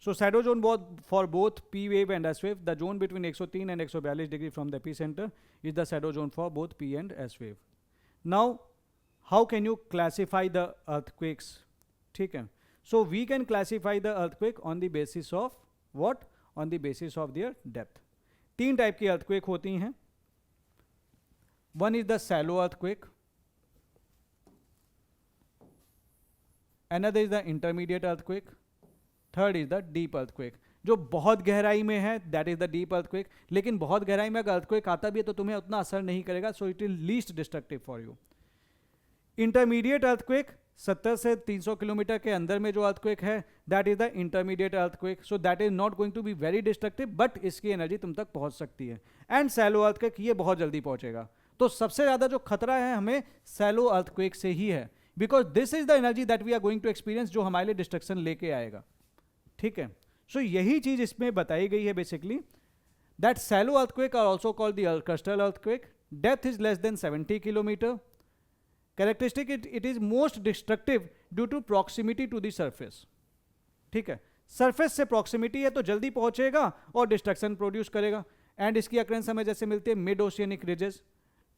So shadow zone for both P wave and S wave, the zone between 103 and 142 degree from the epicenter is the shadow zone for both P and S wave. Now, how can you classify the earthquakes? ठीक है. So we can classify the earthquake on the basis of what? On the basis of their depth. तीन type की earthquake होती हैं. One is the shallow earthquake. Another is the intermediate earthquake. Third is the deep earthquake, जो बहुत गहराई में है, that is the deep earthquake. लेकिन बहुत गहराई में अगर अर्थक्वेक आता भी है तो तुम्हें उतना असर नहीं करेगा, so it is least destructive for you. Intermediate earthquake 70 से 300 किलोमीटर के अंदर में जो अर्थक्वेक है, that is the intermediate earthquake. So that is not going to be very destructive, but इसकी एनर्जी तुम तक पहुंच सकती है। एंड सैलो अर्थक्वेक, ये बहुत जल्दी पहुंचेगा। तो सबसे ज्यादा जो खतरा है हमें सैलो अर्थक्वेक से ही है, because this is the energy that we are going to experience, जो हमारे लिए डिस्ट्रक्शन लेके आएगा। ठीक है। सो यही चीज इसमें बताई गई है basically, that shallow earthquake are also called the crustal earthquake. Depth is less than 70 kilometre. Characteristic it is most destructive due to proximity to the surface. ठीक है, सरफेस से प्रॉक्सिमिटी है तो जल्दी पहुंचेगा और डिस्ट्रक्शन प्रोड्यूस करेगा। एंड इसकी अक्रेंस हमें जैसे मिलती है मिड ओशियनिक रिजेस।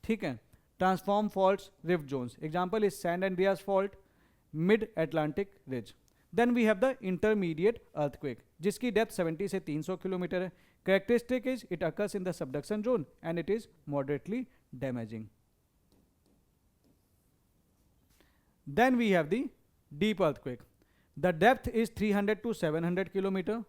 ठीक है, transform faults, rift zones. Example is San Andreas fault, mid Atlantic ridge. Then we have the intermediate earthquake, जिसकी डेप्थ 70 से 300 किलोमीटर है। Characteristic is it occurs in the subduction zone and it is moderately damaging. Then we have the deep earthquake. The depth is 300 to 700 kilometre.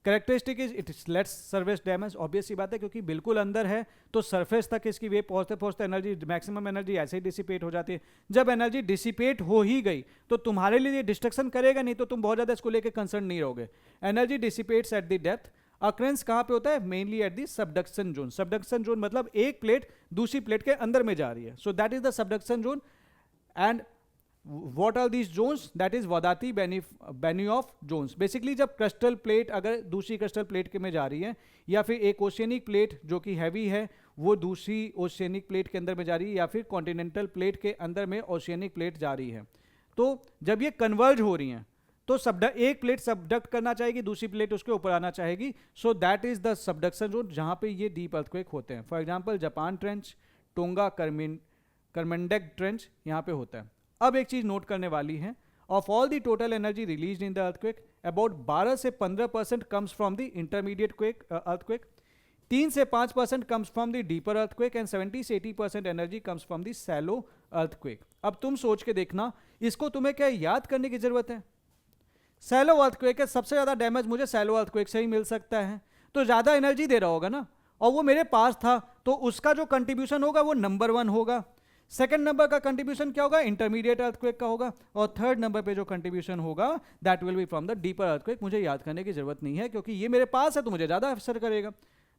Characteristic is it let's surface damage. Obvious सी बात है, क्योंकि बिल्कुल अंदर है तो surface तक इसकी वेव पहुंचते पहुंचते एनर्जी, मैक्सिमम एनर्जी ऐसे ही डिसिपेट हो जाती है। जब एनर्जी डिसिपेट हो ही गई तो तुम्हारे लिए डिस्ट्रक्शन करेगा नहीं, तो तुम बहुत ज़्यादा इसको लेकर कंसर्न नहीं रहोगे। Energy dissipates at the depth. Occurrence कहाँ पे होता है? Mainly at the subduction zone. Subduction zone मतलब एक प्लेट दूसरी प्लेट के अंदर में जा रही है, सो that is the subduction zone. And what are these zones? That is Vadati Benioff zones. Basically जब क्रिस्टल प्लेट अगर दूसरी क्रिस्टल प्लेट के में जा रही है, या फिर एक ओशियनिक प्लेट जो कि हैवी है वो दूसरी ओशियनिक प्लेट के अंदर में जा रही है, या फिर कॉन्टिनेंटल प्लेट के अंदर में ओशियनिक प्लेट जा रही है, तो जब ये कन्वर्ज हो रही हैं तो एक प्लेट सबडक्ट करना चाहेगी, दूसरी प्लेट उसके ऊपर आना चाहेगी। So that is the subduction zone जहाँ पे ये डीप अर्थक्वेक होते हैं। For example Japan trench, Tonga Kermadec trench यहाँ पे होता है। अब एक चीज नोट करने वाली है, of all the total energy release in the earthquake, about 12 से 15% comes from the intermediate earthquake, 3 से 5% comes from the deeper earthquake, and 70 से 80% energy comes from the shallow earthquake. अब तुम सोच के देखना, इसको तुम्हें क्या याद करने की जरूरत है? सैलो अर्थक्वेक है, सबसे ज्यादा डैमेज मुझे सैलो अर्थक्वेक से ही मिल सकता है, तो ज्यादा एनर्जी दे रहा होगा ना, और वो मेरे पास था, तो उसका जो कंट्रीब्यूशन होगा वो नंबर 1 होगा। सेकंड नंबर का कंट्रीब्यूशन क्या होगा? इंटरमीडिएट अर्थक्वेक का होगा। और थर्ड नंबर पे जो कंट्रीब्यूशन होगा that will B from the deeper earthquake. मुझे याद करने की जरूरत नहीं है, क्योंकि ये मेरे पास है तो मुझे ज्यादा असर करेगा।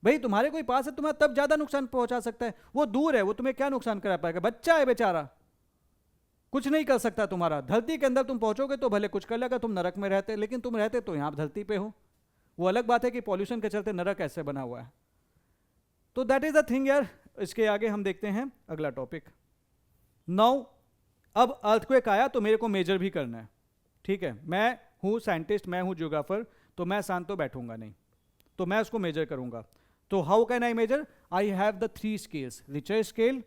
भाई तुम्हारे कोई पास है, तुम्हें तब ज्यादा नुकसान पहुंचा सकता है, वो दूर है, वो तुम्हें क्या नुकसान करा पाएगा? बच्चा है बेचारा, कुछ नहीं कर सकता तुम्हारा। धरती के अंदर तुम पहुंचोगे तो भले कुछ कर लेगा, तुम नरक में रहते, लेकिन तुम रहते तो यहां धरती पे हो। वो अलग बात है कि पॉल्यूशन के चलते नरक ऐसे बना हुआ है। तो दैट इज द थिंग यार। इसके आगे हम देखते हैं अगला टॉपिक। नाउ अब अर्थक्वेक आया तो मेरे को मेजर भी करना है। ठीक है, मैं हूँ साइंटिस्ट, मैं हूँ जियोग्राफर, तो मैं शांत तो बैठूंगा नहीं, तो मैं उसको मेजर करूंगा। तो how can I measure? I have the 3 scales, Richter scale,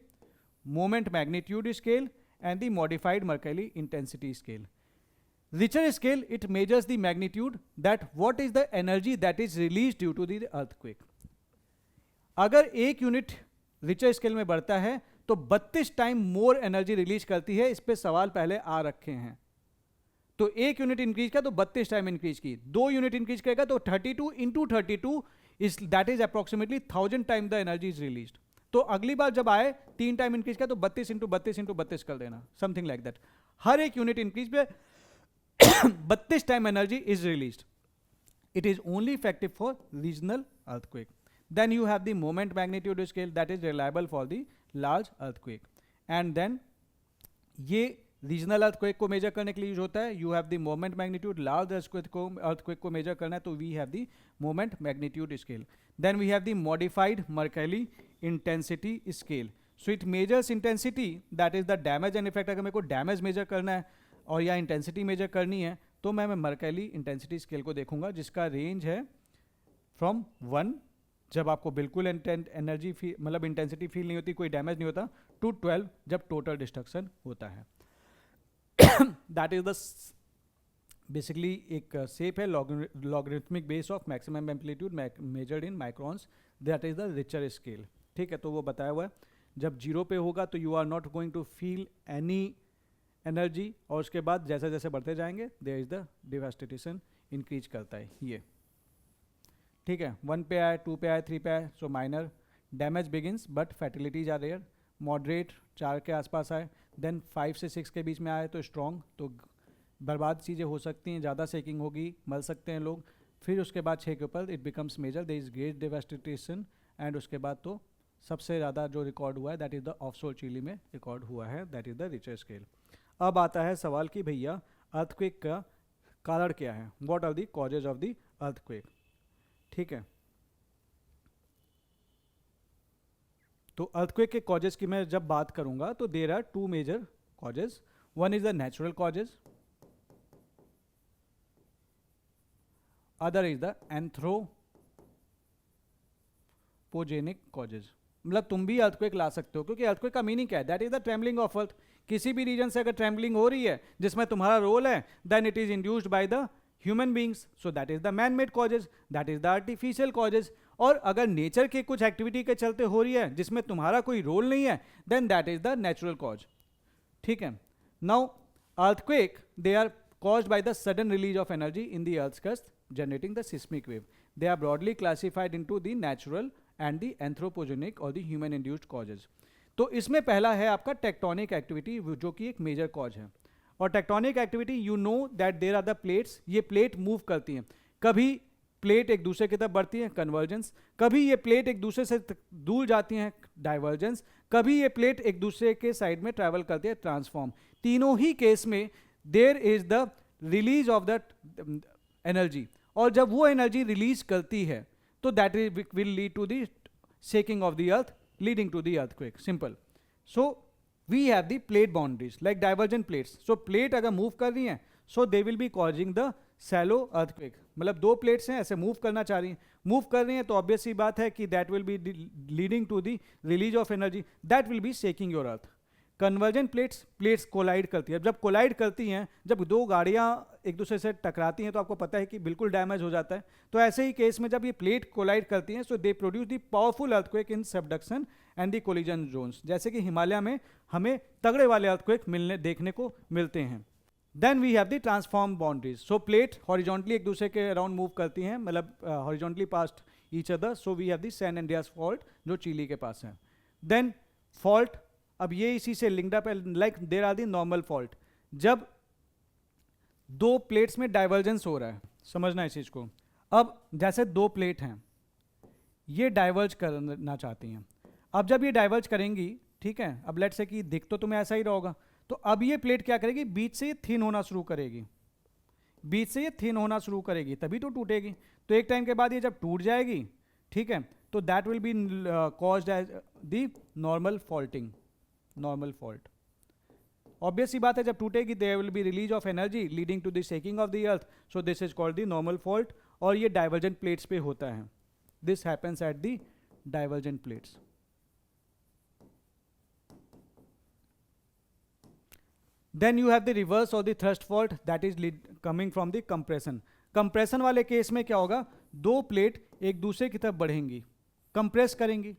moment magnitude scale, and the modified Mercalli intensity scale. Richter scale it measures the magnitude, that what is the energy that is release due to the earthquake. अगर 1 unit Richter scale में बढ़ता है तो 32 time more energy release करती है। इस पे सवाल पहले आ रखे हैं। तो 1 यूनिट इंक्रीज किया तो 32 टाइम इंक्रीज की, 2 यूनिट इंक्रीज करेगा तो 32 into 32 is that is approximately 1000 time the energy is release. तो अगली बार जब आए 3 टाइम इंक्रीज किया तो 32 इंटू 32 इंटू 32 कर देना, समथिंग लाइक दैट। हर एक यूनिट इंक्रीज पे 32 time energy is released. It is only effective for regional earthquake. Then you have the moment magnitude scale that is reliable for the large earthquake. And then ये regional earthquake को measure करने के लिए use होता है. You have the moment magnitude. Large earthquake को measure करना है तो we have the moment magnitude scale. Then we have the modified Mercalli intensity scale. So it measures intensity, that is the damage and effect. अगर मेरे को damage major करना है और या इंटेंसिटी मेजर करनी है तो मैं मर्कैली इंटेंसिटी स्केल को देखूंगा, जिसका रेंज है फ्रॉम 1, जब आपको बिल्कुल एनर्जी फील मतलब इंटेंसिटी फील नहीं होती, कोई डैमेज नहीं होता, टू 12 जब टोटल डिस्ट्रक्शन होता है. दैट इज द बेसिकली एक शेप है logarithmic base of maximum amplitude measured in microns. That is the Richter scale. ठीक है, तो वो बताया हुआ है जब 0 पे होगा तो you are not going to feel any energy, और उसके बाद जैसे जैसे बढ़ते जाएंगे there is the devastation increase करता है ये. ठीक है, 1 पे आए, 2 पे आए, 3 पे आए, so minor damage begins but fatalities are rare. Moderate 4 के आसपास आए, देन 5 से 6 के बीच में आए तो स्ट्रॉन्ग, तो बर्बाद चीज़ें हो सकती हैं, ज़्यादा सेकिंग होगी, मर सकते हैं लोग. फिर उसके बाद 6 के ऊपर it becomes major, there is great devastation. And उसके बाद तो सबसे ज़्यादा जो रिकॉर्ड हुआ है that is the offshore Chile में रिकॉर्ड हुआ है, that is the Richter scale. अब आता है सवाल कि भैया अर्थक्वेक का कारण क्या है, what are the causes of the earthquake. ठीक है, तो अर्थक्वेक के कॉजेज की मैं जब बात करूंगा तो there are 2 major causes. One is the natural causes, other is the anthropogenic causes. मतलब तुम भी अर्थक्वेक ला सकते हो, क्योंकि अर्थक्वेक का मीनिंग क्या है, that is the trembling of earth. किसी भी रीजन से अगर ट्रेमलिंग हो रही है जिसमें तुम्हारा रोल है, then it is induced by the human beings, so that is the man made causes, that is the artificial causes. और अगर नेचर के कुछ एक्टिविटी के चलते हो रही है जिसमें तुम्हारा कोई रोल नहीं है, then that is the natural cause. ठीक है, now earthquake they are caused by the sudden release of energy in the earth's crust generating the seismic wave. They are broadly classified into the natural and the anthropogenic or the human induced causes. तो इसमें पहला है आपका tectonic activity, जो कि एक major cause है. और tectonic activity you know that there are the plates, ये प्लेट मूव करती हैं. कभी प्लेट एक दूसरे की तरफ बढ़ती है, कन्वर्जेंस. कभी ये प्लेट एक दूसरे से दूर जाती हैं, डाइवर्जेंस. कभी ये प्लेट एक दूसरे के साइड में ट्रैवल करती है, ट्रांसफॉर्म. तीनों ही केस में there is the release of the energy, और जब वो एनर्जी रिलीज करती है तो that will lead to the shaking of the earth, leading to the earthquake. Simple. So we have the plate boundaries like divergent plates. So plate अगर move कर रही हैं so they will be causing the shallow earthquake. मतलब 2 plates हैं, ऐसे move करना चाह रही हैं, move कर रही हैं, तो obvious सी बात है कि that will be leading to the release of energy, that will be shaking your earth. Convergent plates collide करती है. जब कोलाइड करती हैं, जब 2 गाड़ियाँ एक दूसरे से टकराती हैं तो आपको पता है कि बिल्कुल डैमेज हो जाता है. तो ऐसे ही केस में जब ये प्लेट कोलाइड करती हैं, so they produce the powerful earthquake in subduction and the collision zones. जैसे कि हिमालय में हमें तगड़े वाले अर्थक्वेक देखने को मिलते हैं. Then we have the transform boundaries. So plate horizontally एक दूसरे के अराउंड मूव करती हैं, मतलब horizontally past each other. So we have the San Andreas fault जो चिली के पास है. देन फॉल्ट, अब ये इसी से लिंक्ड अप है, like there are the normal fault. जब 2 प्लेट्स में डाइवर्जेंस हो रहा है, समझना इस चीज को. अब जैसे 2 प्लेट हैं, ये डाइवर्ज करना चाहती हैं. अब जब ये डाइवर्ज करेंगी, ठीक है, अब लेट्स से कि दिख तो तुम्हें ऐसा ही रहोगा, तो अब ये प्लेट क्या करेगी, बीच से ये थिन होना शुरू करेगी. बीच से ये थिन होना शुरू करेगी तभी तो टूटेगी. तो एक टाइम के बाद ये जब टूट जाएगी, ठीक है, तो that will be caused as the normal faulting, normal fault. Obvious सी बात है, जब टूटेगी there will be release of energy leading to the shaking of the earth, so this is called the normal fault. और ये divergent plates पे होता है. This happens at the divergent plates. Then you have the reverse और the thrust fault, that is coming from the compression. Compression वाले case में क्या होगा, 2 प्लेट एक दूसरे की तरफ बढ़ेंगी, कंप्रेस करेंगी.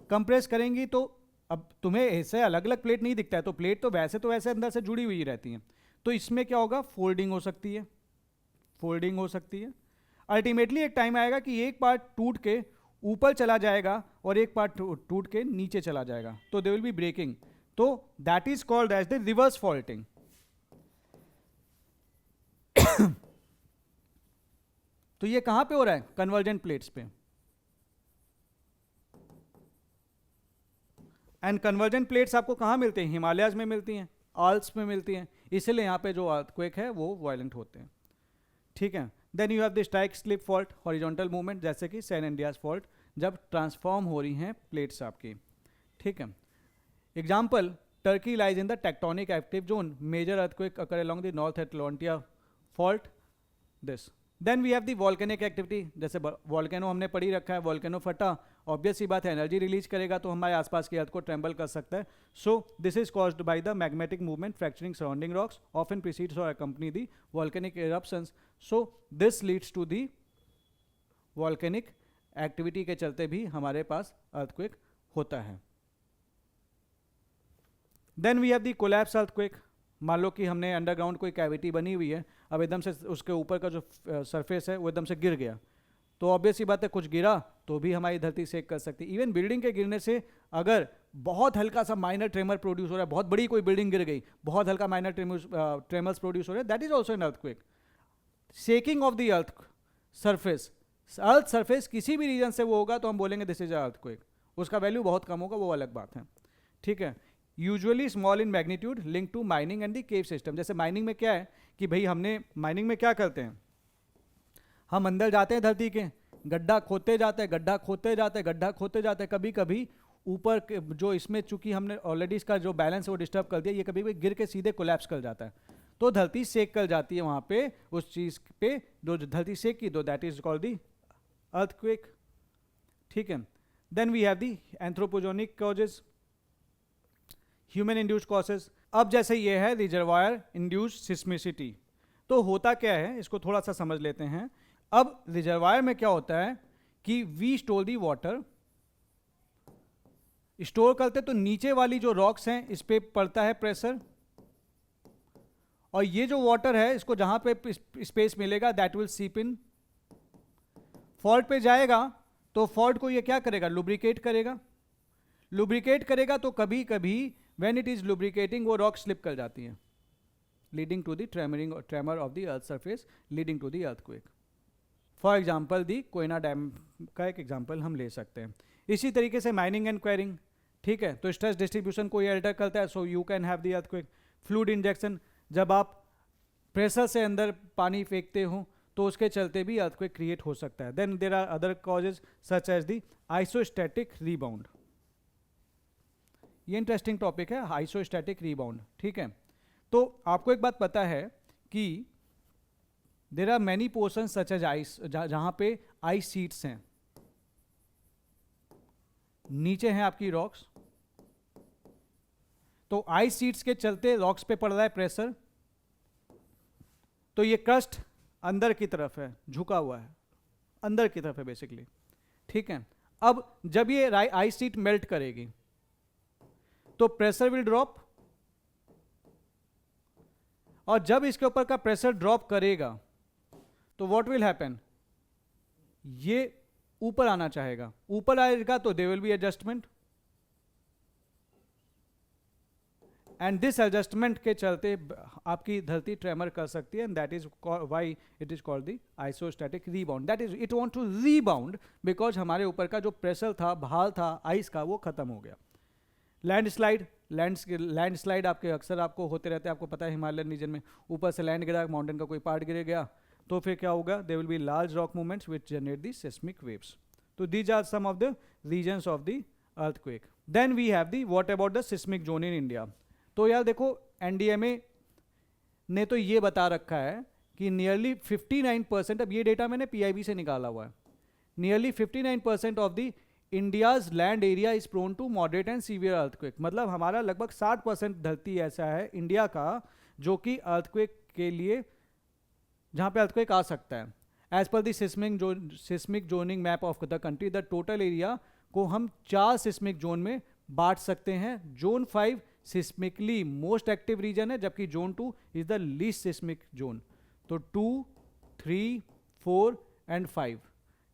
कंप्रेस करेंगी तो अब तुम्हें ऐसे अलग अलग प्लेट नहीं दिखता है, तो प्लेट तो वैसे अंदर से जुड़ी हुई रहती हैं. तो इसमें क्या होगा, फोल्डिंग हो सकती है, फोल्डिंग हो सकती है. अल्टीमेटली एक टाइम आएगा कि एक पार्ट टूट के ऊपर चला जाएगा और एक पार्ट टूट के नीचे चला जाएगा, तो दे विल बी ब्रेकिंग. तो that is called as the reverse faulting. तो ये कहां पे हो रहा है? कन्वर्जेंट प्लेट्स पे। एंड कन्वर्जेंट प्लेट्स आपको कहां मिलते हैं? हिमालयाज में मिलती हैं, आल्प्स में मिलती हैं, इसलिए यहाँ पे जो अर्थक्वेक है वो वायलेंट होते हैं, ठीक है। Then you have the strike slip fault, horizontal movement, जैसे कि सैन एंड्रियास फॉल्ट, जब ट्रांसफॉर्म हो रही हैं प्लेट्स आपकी, ठीक है। Example, Turkey lies in the tectonic active zone, major earthquake occur along the north Atlantia fault, this. Then we have the volcanic activity, जैसे वॉल्केनो हमने पढ़ी रखा है, वॉल्केनो फटा, ऑब्वियस सी बात है एनर्जी रिलीज करेगा तो हमारे आसपास की अर्थ को ट्रेम्बल कर सकता है। So this is caused by the magnetic movement fracturing surrounding rocks, often precedes और accompany the volcanic eruptions. So this leads to the volcanic activity के चलते भी हमारे पास अर्थक्वेक होता है। Then we have the collapse earthquake, मान लो कि हमने अंडरग्राउंड कोई कैविटी बनी हुई है, अब एकदम से उसके ऊपर का जो सरफेस है वो एकदम से गिर गया, तो ऑब्वियस ही बात है कुछ गिरा तो भी हमारी धरती सेक कर सकती है। इवन बिल्डिंग के गिरने से अगर बहुत हल्का सा माइनर ट्रेमर प्रोड्यूस हो रहा है, बहुत बड़ी कोई बिल्डिंग गिर गई, बहुत हल्का माइनर ट्रेमर्स प्रोड्यूस हो रहे हैं, that is also an earthquake. Shaking of the earth surface, earth surface किसी भी रीजन से वो होगा तो हम बोलेंगे दिस इज अर्थक्वेक, उसका वैल्यू बहुत कम होगा, वो अलग बात है, ठीक है। Usually small in magnitude, link to mining and the cave system. जैसे माइनिंग में क्या है कि भाई हमने माइनिंग में क्या करते हैं, हम अंदर जाते हैं धरती के, गड्ढा खोदते जाते हैं, गड्ढा खोदते जाते हैं, गड्ढा खोदते जाते हैं, कभी कभी ऊपर जो इसमें चूंकि हमने ऑलरेडी इसका जो बैलेंस है वो डिस्टर्ब कर दिया, ये कभी भी गिर के सीधे कोलैप्स कर जाता है, तो धरती सेक कर जाती है वहाँ पे, उस चीज़ पे जो धरती सेक की, तो that is called the earthquake, ठीक है। Then we have the anthropogenic causes, human induced causes. अब जैसे ये है रिजर्वायर इंड्यूस्ड सिस्मिसिटी, तो होता क्या है इसको थोड़ा सा समझ लेते हैं। अब रिजर्वायर में क्या होता है कि we store the water, store करते तो नीचे वाली जो रॉक्स हैं इस पे पड़ता है प्रेशर, और ये जो वाटर है इसको जहां पे स्पेस मिलेगा दैट विल सीप इन, फॉल्ट पे जाएगा तो फॉल्ट को ये क्या करेगा, लुब्रिकेट करेगा, लुब्रिकेट करेगा तो कभी कभी व्हेन इट इज लुब्रिकेटिंग वो रॉक स्लिप कर जाती है, leading to the tremor of the earth surface, leading to the earthquake. For example the Koyna dam का एक एग्जाम्पल हम ले सकते हैं। इसी तरीके से माइनिंग एंड क्वेरिंग, ठीक है, तो स्ट्रेस डिस्ट्रीब्यूशन को ये अल्टर करता है, so you can have the earthquake. Fluid injection, जब आप प्रेशर से अंदर पानी फेंकते हो तो उसके चलते भी अर्थक्वेक क्रिएट हो सकता है। Then there are other causes such as the isostatic rebound, ये इंटरेस्टिंग टॉपिक है, आइसोस्टैटिक रीबाउंड, ठीक है। तो आपको एक बात पता है कि there are many portions such as ice, जहां पे आइस शीट्स हैं, नीचे हैं आपकी रॉक्स, तो आइस शीट्स के चलते रॉक्स पे पड़ रहा है प्रेशर, तो ये क्रस्ट अंदर की तरफ है, झुका हुआ है, अंदर की तरफ है बेसिकली, ठीक है। अब जब ये आइस शीट मेल्ट करेगी तो प्रेशर विल ड्रॉप, और जब इसके ऊपर का प्रेशर ड्रॉप करेगा तो व्हाट विल हैपन, ये ऊपर आना चाहेगा, ऊपर आएगा तो there will be adjustment, and this adjustment के चलते आपकी धरती ट्रेमर कर सकती है, and that is why it is called the isostatic rebound. That is it want to rebound because हमारे ऊपर का जो प्रेशर था, भार था आइस का, वो खत्म हो गया। लैंडस्लाइड, लैंडस्लाइड आपके अक्सर आपको होते रहते हैं, आपको पता है हिमालयन रीजन में ऊपर से लैंड गिरा, माउंटेन का कोई पार्ट गिर गया, तो फिर क्या होगा, there will be large rock movements which generate the seismic waves. तो these are some of the reasons of the earthquake. Then we have the what about the seismic zone in India. तो यार देखो NDMA ने तो ये बता रखा है कि नियरली 59%, अब ये डेटा मैंने पीआईबी से निकाला हुआ है, nearly 59% of the India's land area is prone to moderate and severe earthquake. मतलब हमारा लगभग 60% धरती ऐसा है इंडिया का जो कि अर्थक्वेक के लिए, जहां पे अर्थक्वेक आ सकता है। As per the seismic zoning map of the country, the total area को हम 4 सिस्मिक जोन में बांट सकते हैं। Zone 5 seismically most active region है, जबकि zone 2 is the least seismic zone. तो 2, 3, 4 एंड 5,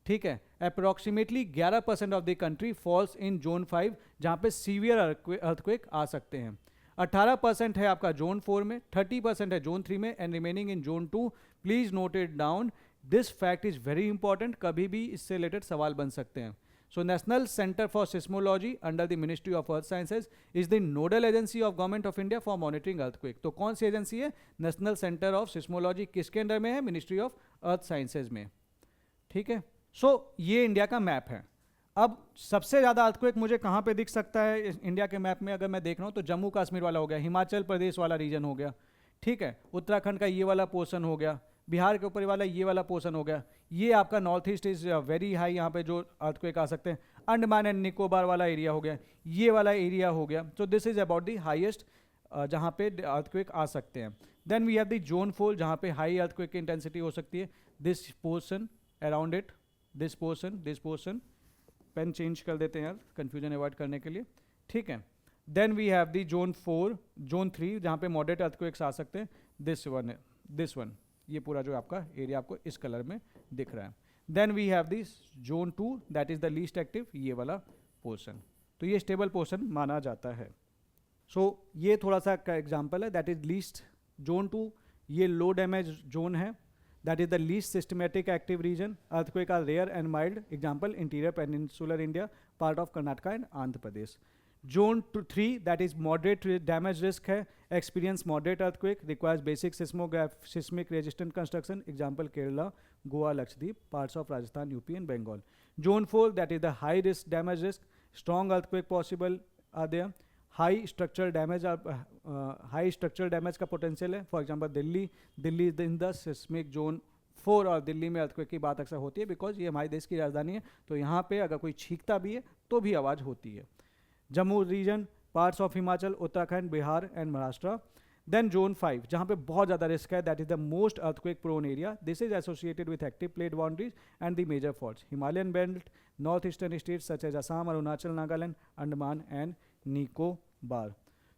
ठीक है। Approximately 11% of the country falls in zone 5, जहां पे सीवियर अर्थक्वेक आ सकते हैं। 18% है आपका जोन 4 में, 30% है जोन 3 में and remaining in zone 2। Please note it down, this fact is very important, कभी भी इससे रिलेटेड सवाल बन सकते हैं। So National Center for Seismology under the Ministry of Earth Sciences is the nodal agency of Government of India for monitoring earthquake। तो कौन सी agency है? नेशनल सेंटर ऑफ सिस्मोलॉजी किसके अंडर में है? मिनिस्ट्री ऑफ अर्थ साइंसेज में। ठीक है, सो ये इंडिया का मैप है। अब सबसे ज़्यादा अर्थक्वेक मुझे कहाँ पे दिख सकता है इंडिया के मैप में? अगर मैं देख रहा हूँ तो जम्मू कश्मीर वाला हो गया, हिमाचल प्रदेश वाला रीजन हो गया, ठीक है, उत्तराखंड का ये वाला पोर्शन हो गया, बिहार के ऊपर वाला ये वाला पोर्शन हो गया, ये आपका north east is very high, यहाँ पे जो अर्थक्वेक आ सकते हैं। अंडमान एंड निकोबार वाला एरिया हो गया, ये वाला एरिया हो गया। So this is about the highest जहाँ पे अर्थक्वेक आ सकते हैं। Then we have the zone 4 जहाँ पे हाई अर्थक्वेक की इंटेंसिटी हो सकती है। This portion around it, this portion, pen change कर देते हैं यार कन्फ्यूजन अवॉइड करने के लिए, ठीक है। Then we have the zone 4, zone 3 जहाँ पे मॉडरेट अर्थक्वेक्स आ सकते हैं। दिस वन, ये पूरा जो आपका एरिया आपको इस कलर में दिख रहा है। Then we have this zone 2 that is the least active, ये वाला पोर्शन, तो ये स्टेबल पोर्शन माना जाता है। सो ये थोड़ा सा का एग्जांपल है, दैट इज लीस्ट जोन 2, ये लो डैमेज जोन है, that is the least systematic active region. Earthquake are rare and mild, example interior peninsular India, part of Karnataka and Andhra Pradesh. Zone 3 that is moderate damage risk है, experience moderate earthquake, requires basic seismic resistant construction, example Kerala, Goa, Lakshadweep, parts of Rajasthan, UP and Bengal. Zone 4 that is the high risk damage risk, strong earthquake possible are there, high structural damage का potential है। For example Delhi is in the seismic zone 4, और दिल्ली में earthquake की बात अक्सर होती है because ये हमारे देश की राजधानी है, तो यहाँ पे अगर कोई छींकता भी है तो भी आवाज़ होती है। Jammu region, parts of Himachal, Uttarakhand, Bihar and Maharashtra. Then zone 5 जहाँ पे बहुत ज़्यादा रिस्क है, that is the most earthquake prone area, this is associated with active plate boundaries and the major faults, Himalayan belt, north eastern states such as Assam, Arunachal, Nagaland, Andaman and Nicobar.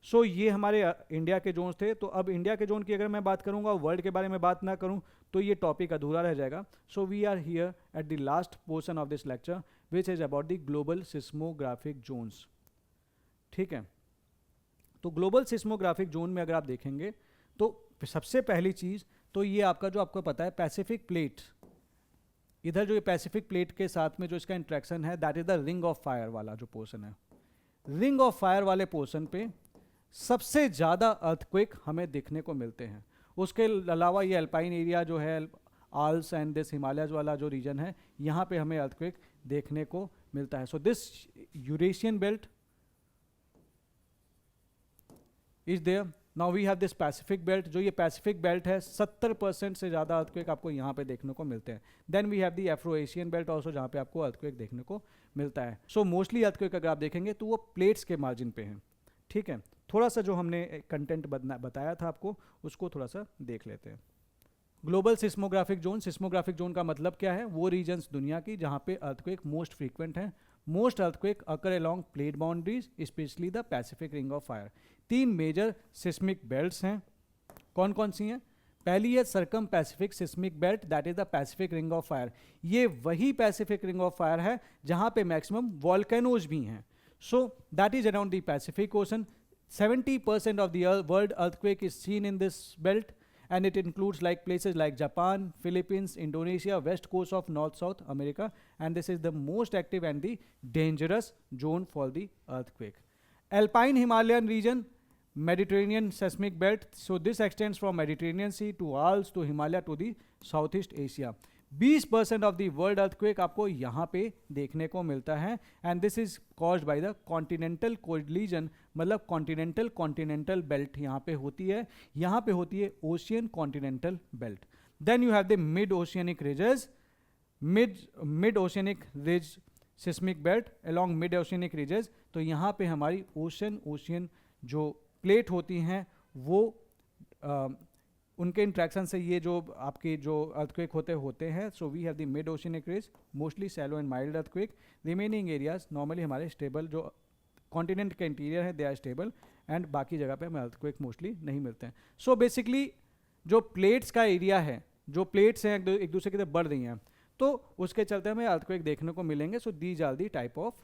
So ये हमारे India के Jones थे। तो अब इंडिया के zone की अगर मैं बात करूँगा, वर्ल्ड के बारे में बात ना करूँ तो ये टॉपिक अधूरा रह जाएगा। So we are here at the last portion of this lecture which is about the global seismographic zones, ठीक है। तो ग्लोबल सिस्मोग्राफिक जोन में अगर आप देखेंगे तो सबसे पहली चीज़ तो ये आपका जो आपको पता है पैसिफिक प्लेट, इधर जो ये पैसिफिक प्लेट के साथ में जो इसका इंट्रैक्शन है that is the ring of fire वाला जो पोर्शन है। रिंग ऑफ फायर वाले पोर्शन पे सबसे ज़्यादा अर्थक्वेक हमें देखने को मिलते हैं। उसके अलावा ये अल्पाइन एरिया जो है, आल्स एंड दिस हिमालयज वाला जो रीजन है, यहाँ पे हमें अर्थक्वेक देखने को मिलता है। So this Eurasian belt is there. Now we have this Pacific belt, जो ये पैसिफिक बेल्ट है 70% से ज़्यादा अर्थक्वेक आपको यहाँ पे देखने को मिलते हैं। Then we have the Afro Asian belt also, जहाँ पे आपको अर्थक्वेक देखने को मिलता है। सो मोस्टली अर्थक्वेक अगर आप देखेंगे तो वो प्लेट्स के मार्जिन पे हैं, ठीक है। थोड़ा सा जो हमने कंटेंट बताया था आपको उसको थोड़ा सा देख लेते हैं। ग्लोबल सिस्मोग्राफिक जोन का मतलब क्या है? वो रीजन्स दुनिया की जहाँ पे अर्थक्वेक मोस्ट फ्रीक्वेंट हैं। Most earthquake occur along plate boundaries, specially the Pacific ring of fire. 3 major seismic belts हैं। कौन कौन सी हैं? पहली है circum Pacific seismic belt, that is the Pacific ring of fire. ये वही पैसिफिक रिंग ऑफ फायर है जहाँ पे मैक्सिमम वॉल्केनोज भी हैं। सो that is around the Pacific ocean. 70% of the world earthquake is seen in this belt, and it includes like places like Japan, Philippines, Indonesia, west coast of North-South America, and this is the most active and the dangerous zone for the earthquake. Alpine Himalayan region, Mediterranean seismic belt, so this extends from Mediterranean Sea to Alps to Himalaya to the Southeast Asia. 20% of the world earthquake आपको यहाँ पे देखने को मिलता है, and this is caused by the continental collision, मतलब continental belt यहाँ पे होती है। यहाँ पे होती है ocean continental belt. Then you have the mid oceanic ridges, mid oceanic ridge seismic belt along mid oceanic ridges. तो यहाँ पे हमारी ओशियन जो प्लेट होती हैं वो उनके इंट्रैक्शन से ये जो आपके जो अर्थक्वेक होते हैं। So we have the mid oceanic ridge, mostly shallow and mild earthquake. Remaining areas normally हमारे स्टेबल, जो कॉन्टिनेंट के इंटीरियर है दे आर स्टेबल, एंड बाकी जगह पे हमें अर्थक्वेक मोस्टली नहीं मिलते हैं। सो बेसिकली जो प्लेट्स का एरिया है, जो प्लेट्स हैं एक दूसरे की तरफ बढ़ रही हैं, तो उसके चलते हमें अर्थक्वेक देखने को मिलेंगे। So these are the type of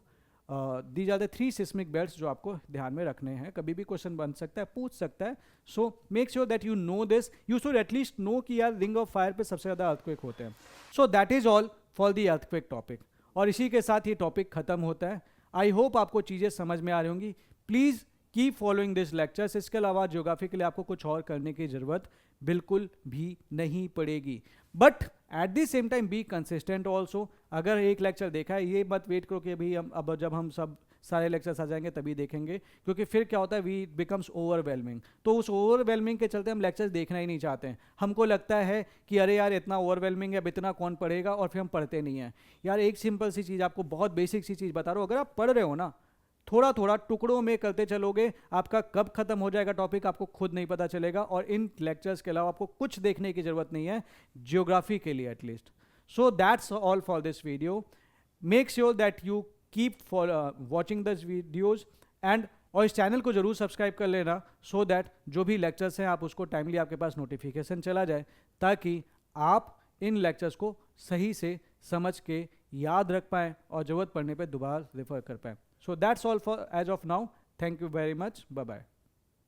these are the 3 seismic belts जो आपको ध्यान में रखने हैं. कभी भी क्वेश्चन बन सकता है, पूछ सकता है. So make sure that you know this. You should at least know कि यार रिंग ऑफ फायर पे सबसे ज़्यादा अर्थक्वेक होते हैं. सो that is all for the earthquake topic. और इसी के साथ ये टॉपिक खत्म होता है. आई होप आपको चीज़ें समझ में आ रही होंगी. Please keep following this lectures. इसके अलावा ज्योग्राफी के लिए आपको कुछ और करने की ज़रूरत बिल्कुल भी नहीं पड़ेगी. But at the same time be consistent also. अगर एक लेक्चर देखा है, ये मत वेट करो कि अभी हम अब जब हम सब सारे लेक्चर्स आ जाएंगे तभी देखेंगे, क्योंकि फिर क्या होता है, वी बिकम्स ओवरवेलमिंग. तो उस ओवरवेलमिंग के चलते हम लेक्चर्स देखना ही नहीं चाहते हैं. हमको लगता है कि अरे यार इतना ओवरवेलमिंग है, अब इतना कौन पढ़ेगा, और फिर हम पढ़ते नहीं हैं. यार एक सिंपल सी चीज़, आपको बहुत बेसिक सी चीज़ बता रहा हूँ. अगर आप पढ़ रहे हो ना, थोड़ा थोड़ा टुकड़ों में करते चलोगे, आपका कब खत्म हो जाएगा टॉपिक आपको खुद नहीं पता चलेगा. और इन लेक्चर्स के अलावा आपको कुछ देखने की जरूरत नहीं है ज्योग्राफी के लिए at least. So that's all for this video. Make sure that you keep watching this videos and, और इस चैनल को जरूर सब्सक्राइब कर लेना, सो दैट जो भी लेक्चर्स हैं आप उसको टाइमली आपके पास नोटिफिकेशन चला जाए, ताकि आप इन लेक्चर्स को सही से समझ के याद रख पाएँ और ज़रूरत पड़ने पे दोबारा रेफर कर पाएँ. So that's all for as of now. Thank you very much. Bye bye.